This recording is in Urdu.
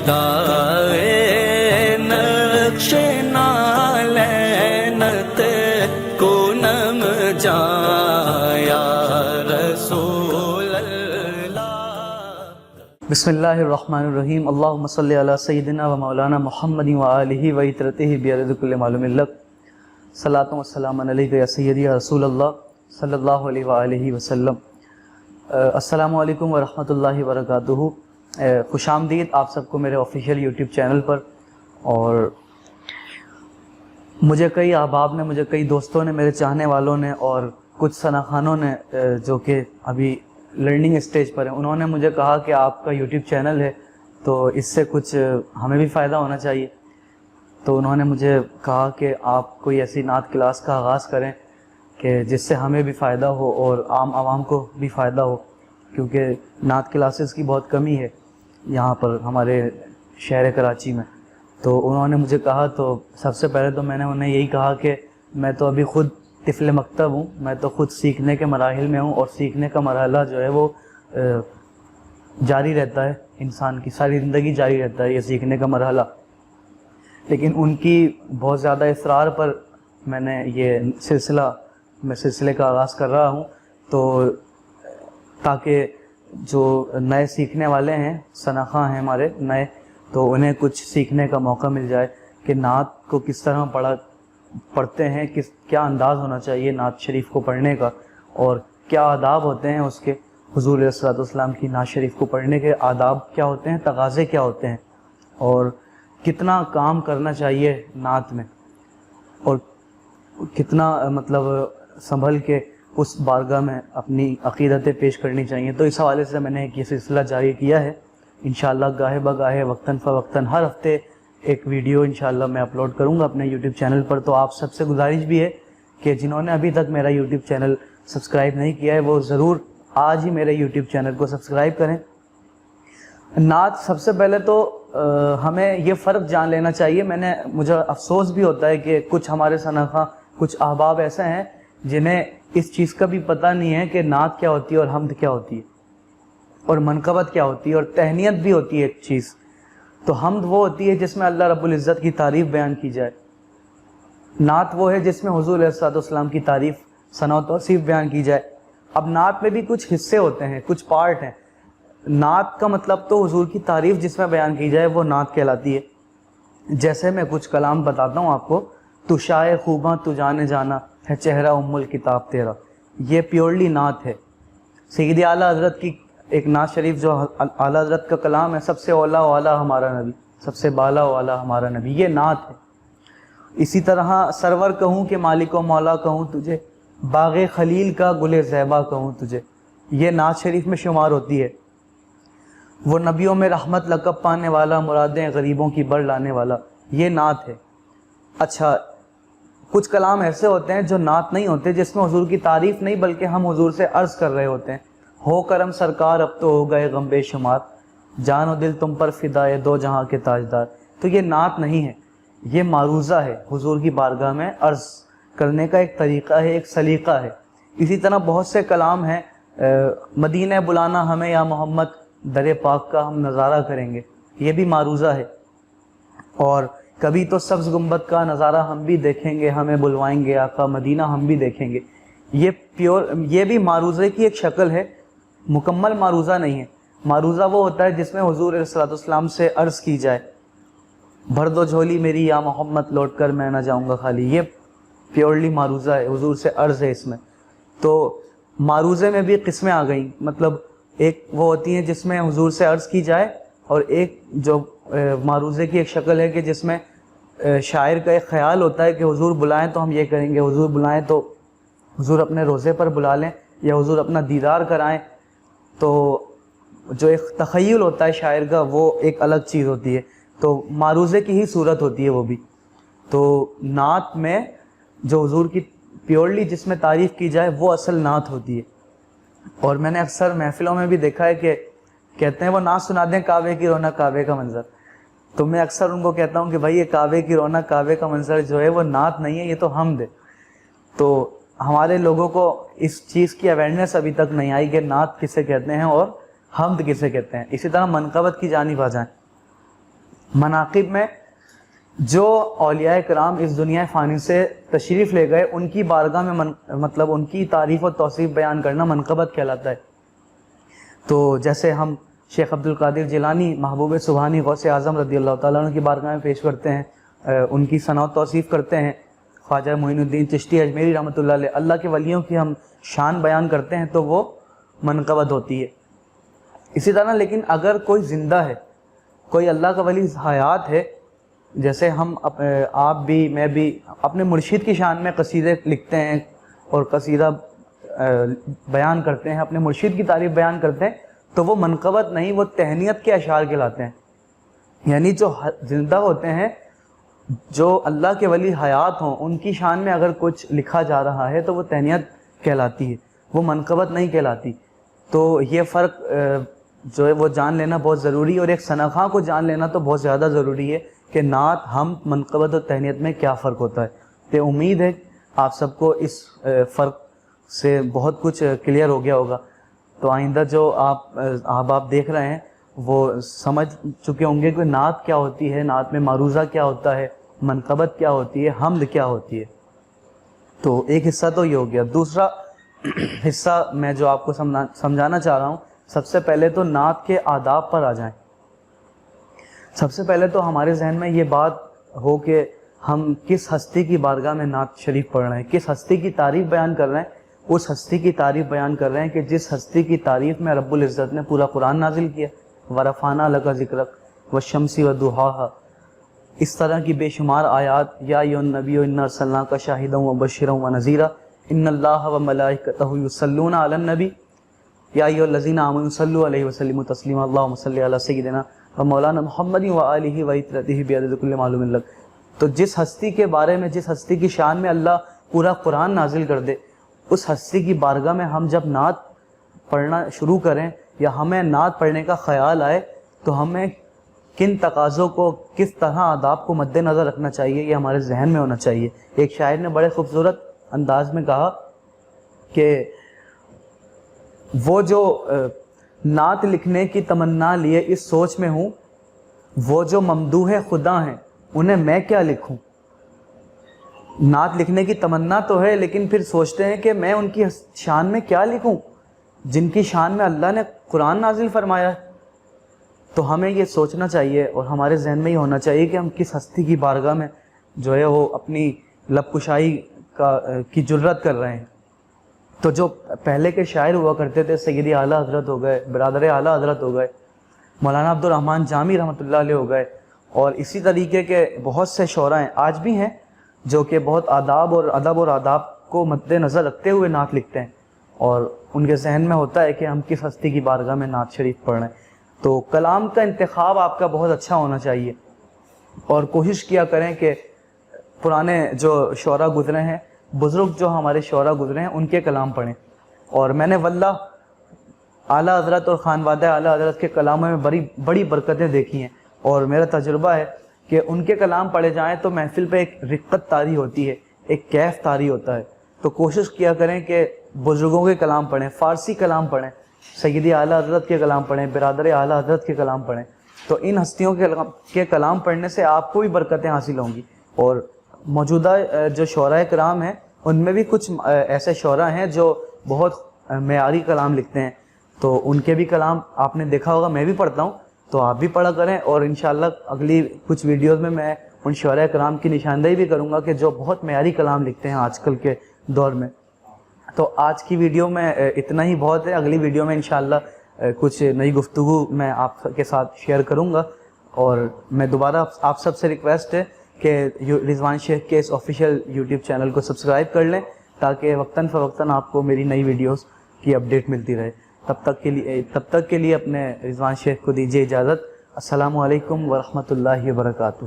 دائے نقش نالینت کو نم جایا رسول اللہ۔ بسم اللہ الرحمن الرحیم، اللہم صلی علی سیدنا و مولانا محمد و آلہ و عطرتہ بیارد کل معلوم لک، صلاۃ و سلام علیک یا سیدی یا رسول اللہ صلی اللہ علیہ وآلہ وسلم۔ السلام علیکم ورحمۃ اللہ وبرکاتہ۔ خوش آمدید آپ سب کو میرے آفیشیل یوٹیوب چینل پر۔ اور مجھے کئی احباب نے، مجھے کئی دوستوں نے، میرے چاہنے والوں نے اور کچھ ثنا خانوں نے جو کہ ابھی لرننگ اسٹیج پر ہیں، انہوں نے مجھے کہا کہ آپ کا یوٹیوب چینل ہے تو اس سے کچھ ہمیں بھی فائدہ ہونا چاہیے۔ تو انہوں نے مجھے کہا کہ آپ کوئی ایسی نعت کلاس کا آغاز کریں کہ جس سے ہمیں بھی فائدہ ہو اور عام عوام کو بھی فائدہ ہو، کیونکہ نعت کلاسز کی بہت کمی ہے یہاں پر ہمارے شہر کراچی میں۔ تو انہوں نے مجھے کہا، تو سب سے پہلے تو میں نے انہیں یہی کہا کہ میں تو ابھی خود طفل مکتب ہوں، میں تو خود سیکھنے کے مراحل میں ہوں، اور سیکھنے کا مرحلہ جو ہے وہ جاری رہتا ہے، انسان کی ساری زندگی جاری رہتا ہے یہ سیکھنے کا مرحلہ۔ لیکن ان کی بہت زیادہ اصرار پر میں نے یہ سلسلے کا آغاز کر رہا ہوں، تو تاکہ جو نئے سیکھنے والے ہیں، ثناخواں ہیں ہمارے نئے، تو انہیں کچھ سیکھنے کا موقع مل جائے کہ نعت کو کس طرح پڑھتے ہیں، کیا انداز ہونا چاہیے نعت شریف کو پڑھنے کا، اور کیا آداب ہوتے ہیں اس کے، حضور علیہ الصلوۃ والسلام کی نعت شریف کو پڑھنے کے آداب کیا ہوتے ہیں، تقاضے کیا ہوتے ہیں، اور کتنا کام کرنا چاہیے نعت میں، اور کتنا مطلب سنبھل کے اس بارگاہ میں اپنی عقیدتیں پیش کرنی چاہیے۔ تو اس حوالے سے میں نے ایک یہ سلسلہ جاری کیا ہے، انشاءاللہ گاہے بگاہے وقتاً فوقتاً ہر ہفتے ایک ویڈیو انشاءاللہ میں اپلوڈ کروں گا اپنے یوٹیوب چینل پر۔ تو آپ سب سے گزارش بھی ہے کہ جنہوں نے ابھی تک میرا یوٹیوب چینل سبسکرائب نہیں کیا ہے وہ ضرور آج ہی میرے یوٹیوب چینل کو سبسکرائب کریں۔ نعت سب سے پہلے تو ہمیں یہ فرق جان لینا چاہیے، مجھے افسوس بھی ہوتا ہے کہ کچھ ہمارے ثناخواں، کچھ احباب ایسے ہیں جنہیں اس چیز کا بھی پتہ نہیں ہے کہ نعت کیا ہوتی ہے اور حمد کیا ہوتی ہے اور منقبت کیا ہوتی ہے اور تہنیت بھی ہوتی ہے ایک چیز۔ تو حمد وہ ہوتی ہے جس میں اللہ رب العزت کی تعریف بیان کی جائے، نعت وہ ہے جس میں حضور علیہ الصلوۃ والسلام کی تعریف، ثنا و توصیف بیان کی جائے۔ اب نعت میں بھی کچھ حصے ہوتے ہیں، کچھ پارٹ ہیں۔ نعت کا مطلب تو حضور کی تعریف جس میں بیان کی جائے وہ نعت کہلاتی ہے۔ جیسے میں کچھ کلام بتاتا ہوں آپ کو، تو شائے خوباں تو جانے جانا ہے چہرہ ام الکتاب تیرا، یہ پیورلی نعت ہے۔ سید اعلیٰ حضرت کی ایک نعت شریف جو اعلیٰ حضرت کا کلام ہے، سب سے اولا والا ہمارا نبی، سب سے بالا والا ہمارا نبی، یہ نعت ہے۔ اسی طرح سرور کہوں کہ مالک و مولا کہوں تجھے، باغ خلیل کا گل زیبا کہوں تجھے، یہ نعت شریف میں شمار ہوتی ہے۔ وہ نبیوں میں رحمت لقب پانے والا، مرادیں غریبوں کی بر لانے والا، یہ نعت ہے۔ اچھا، کچھ کلام ایسے ہوتے ہیں جو نعت نہیں ہوتے، جس میں حضور کی تعریف نہیں بلکہ ہم حضور سے عرض کر رہے ہوتے ہیں، ہو کرم سرکار اب تو ہو گئے غم بے شمار، جان و دل تم پر فدائے دو جہاں کے تاجدار، تو یہ نعت نہیں ہے، یہ معروضہ ہے، حضور کی بارگاہ میں عرض کرنے کا ایک طریقہ ہے، ایک سلیقہ ہے۔ اسی طرح بہت سے کلام ہیں، مدینہ بلانا ہمیں یا محمد، در پاک کا ہم نظارہ کریں گے، یہ بھی معروضہ ہے۔ اور کبھی تو سبز گنبد کا نظارہ ہم بھی دیکھیں گے، ہمیں بلوائیں گے آقا مدینہ ہم بھی دیکھیں گے، یہ بھی معروضے کی ایک شکل ہے، مکمل معروضہ نہیں ہے۔ معروضہ وہ ہوتا ہے جس میں حضور علیہ الصلوۃ والسلام سے عرض کی جائے، بھر دو جھولی میری یا محمد لوٹ کر میں نہ جاؤں گا خالی، یہ پیورلی معروضہ ہے، حضور سے عرض ہے اس میں۔ تو معروضے میں بھی قسمیں آ گئیں، مطلب ایک وہ ہوتی ہیں جس میں حضور سے عرض کی جائے، اور ایک جو معروضے کی ایک شکل ہے کہ جس میں شاعر کا ایک خیال ہوتا ہے کہ حضور بلائیں تو ہم یہ کریں گے، حضور بلائیں تو حضور اپنے روزے پر بلا لیں، یا حضور اپنا دیدار کرائیں۔ تو جو ایک تخیل ہوتا ہے شاعر کا وہ ایک الگ چیز ہوتی ہے، تو معروضے کی ہی صورت ہوتی ہے وہ بھی۔ تو نعت میں جو حضور کی پیورلی جس میں تعریف کی جائے وہ اصل نعت ہوتی ہے۔ اور میں نے اکثر محفلوں میں بھی دیکھا ہے کہ کہتے ہیں وہ نعت سنا دیں کعبے کی رونق کعبے کا منظر، تو میں اکثر ان کو کہتا ہوں کہ بھائی یہ کعبے کی رونق کعبے کا منظر جو ہے وہ نعت نہیں ہے، یہ تو حمد ہے۔ تو ہمارے لوگوں کو اس چیز کی اویئرنیس ابھی تک نہیں آئی کہ نعت کسے کہتے ہیں اور حمد کسے کہتے ہیں۔ اسی طرح منقبت کی جانب آ جائیں، مناقب میں جو اولیاء کرام اس دنیا فانی سے تشریف لے گئے ان کی بارگاہ میں مطلب ان کی تعریف و توصیف بیان کرنا منقبت کہلاتا ہے. تو جیسے ہم شیخ عبد القادر جیلانی محبوب سبحانی غوث اعظم رضی اللہ تعالیٰ عنہ کی بارگاہ میں پیش کرتے ہیں, ان کی ثنا و توصیف کرتے ہیں. خواجہ معین الدین چشتی اجمیری رحمۃ اللہ علیہ, اللہ کے ولیوں کی ہم شان بیان کرتے ہیں تو وہ منقبت ہوتی ہے. اسی طرح لیکن اگر کوئی زندہ ہے, کوئی اللہ کا ولی حیات ہے, جیسے ہم آپ بھی میں بھی اپنے مرشد کی شان میں قصیدے لکھتے ہیں اور قصیدہ بیان کرتے ہیں, اپنے مرشد کی تعریف بیان کرتے ہیں, تو وہ منقبت نہیں, وہ تہنیت کے اشعار کہلاتے ہیں. یعنی جو زندہ ہوتے ہیں, جو اللہ کے ولی حیات ہوں, ان کی شان میں اگر کچھ لکھا جا رہا ہے تو وہ تہنیت کہلاتی ہے, وہ منقبت نہیں کہلاتی. تو یہ فرق جو ہے وہ جان لینا بہت ضروری ہے, اور ایک ثناخواں کو جان لینا تو بہت زیادہ ضروری ہے کہ نعت, حمد, منقبت اور تہنیت میں کیا فرق ہوتا ہے. تو امید ہے آپ سب کو اس فرق سے بہت کچھ کلیئر ہو گیا ہوگا. تو آئندہ جو آپ دیکھ رہے ہیں وہ سمجھ چکے ہوں گے کہ نعت کیا ہوتی ہے, نعت میں معروضہ کیا ہوتا ہے, منقبت کیا ہوتی ہے, حمد کیا ہوتی ہے. تو ایک حصہ تو یہ ہو گیا. دوسرا حصہ میں جو آپ کو سمجھانا چاہ رہا ہوں, سب سے پہلے تو نعت کے آداب پر آ جائیں. سب سے پہلے تو ہمارے ذہن میں یہ بات ہو کہ ہم کس ہستی کی بارگاہ میں نعت شریف پڑھ رہے ہیں, کس ہستی کی تعریف بیان کر رہے ہیں. اس ہستی کی تعریف بیان کر رہے ہیں کہ جس ہستی کی تعریف میں رب العزت نے پورا قرآن نازل کیا, ورفعنا لک ذکرک والشمس والضحاہا, اس طرح کی بے شمار آیات. یا ایھا النبی انا ارسلناک شاہدا ومبشرا ونذیرا ان اللہ وملائکتہ یصلون علی النبی یا ایھا الذین آمنوا صلوا علیہ وسلموا تسلیما اللہم صل علی سیدنا ومولانا محمد وآلہ وعترتہ بعدد کل معلوم لک. تو جس ہستی کے بارے میں, جس ہستی کی شان میں اللہ پورا قرآن نازل کر دے, اس ہستی کی بارگاہ میں ہم جب نعت پڑھنا شروع کریں یا ہمیں نعت پڑھنے کا خیال آئے تو ہمیں کن تقاضوں کو, کس طرح آداب کو مد نظر رکھنا چاہیے, یہ ہمارے ذہن میں ہونا چاہیے. ایک شاعر نے بڑے خوبصورت انداز میں کہا کہ وہ جو نعت لکھنے کی تمنا لیے اس سوچ میں ہوں, وہ جو ممدوح خدا ہیں انہیں میں کیا لکھوں. نعت لکھنے کی تمنا تو ہے لیکن پھر سوچتے ہیں کہ میں ان کی شان میں کیا لکھوں جن کی شان میں اللہ نے قرآن نازل فرمایا ہے. تو ہمیں یہ سوچنا چاہیے اور ہمارے ذہن میں یہ ہونا چاہیے کہ ہم کس ہستی کی بارگاہ میں جو ہے وہ اپنی لب کشائی کی جرت کر رہے ہیں. تو جو پہلے کے شاعر ہوا کرتے تھے, سیدی اعلیٰ حضرت ہو گئے, برادر اعلیٰ حضرت ہو گئے, مولانا عبد الرحمن جامی رحمۃ اللہ علیہ ہو گئے, اور اسی طریقے کے بہت سے شعراء ہیں آج بھی ہیں جو کہ بہت آداب اور ادب اور آداب کو مد نظر رکھتے ہوئے نعت لکھتے ہیں, اور ان کے ذہن میں ہوتا ہے کہ ہم کس ہستی کی بارگاہ میں نعت شریف پڑھ رہے ہیں. تو کلام کا انتخاب آپ کا بہت اچھا ہونا چاہیے, اور کوشش کیا کریں کہ پرانے جو شعراء گزرے ہیں, بزرگ جو ہمارے شعراء گزرے ہیں, ان کے کلام پڑھیں. اور میں نے واللہ اعلیٰ حضرت اور خانوادہ اعلیٰ حضرت کے کلاموں میں بڑی برکتیں دیکھی ہیں, اور میرا تجربہ ہے کہ ان کے کلام پڑھے جائیں تو محفل پہ ایک رقت طاری ہوتی ہے, ایک کیف طاری ہوتا ہے. تو کوشش کیا کریں کہ بزرگوں کے کلام پڑھیں, فارسی کلام پڑھیں, سیدی اعلیٰ حضرت کے کلام پڑھیں, برادر اعلیٰ حضرت کے کلام پڑھیں. تو ان ہستیوں کے کلام پڑھنے سے آپ کو بھی برکتیں حاصل ہوں گی. اور موجودہ جو شعراء کرام ہیں ان میں بھی کچھ ایسے شعراء ہیں جو بہت معیاری کلام لکھتے ہیں, تو ان کے بھی کلام آپ نے دیکھا ہوگا, میں بھی پڑھتا ہوں, تو آپ بھی پڑھا کریں. اور انشاءاللہ اگلی کچھ ویڈیوز میں ان شعراء کرام کی نشاندہی بھی کروں گا کہ جو بہت معیاری کلام لکھتے ہیں آج کل کے دور میں. تو آج کی ویڈیو میں اتنا ہی بہت ہے. اگلی ویڈیو میں انشاءاللہ کچھ نئی گفتگو میں آپ کے ساتھ شیئر کروں گا. اور میں دوبارہ آپ سب سے ریکویسٹ ہے کہ رضوان شیخ کے اس آفیشیل یوٹیوب چینل کو سبسکرائب کر لیں تاکہ وقتاً فوقتاً آپ کو میری نئی ویڈیوز کی اپڈیٹ ملتی رہے. تب تک کے لیے اپنے رضوان شیخ کو دیجیے اجازت. السلام علیکم ورحمۃ اللہ وبرکاتہ.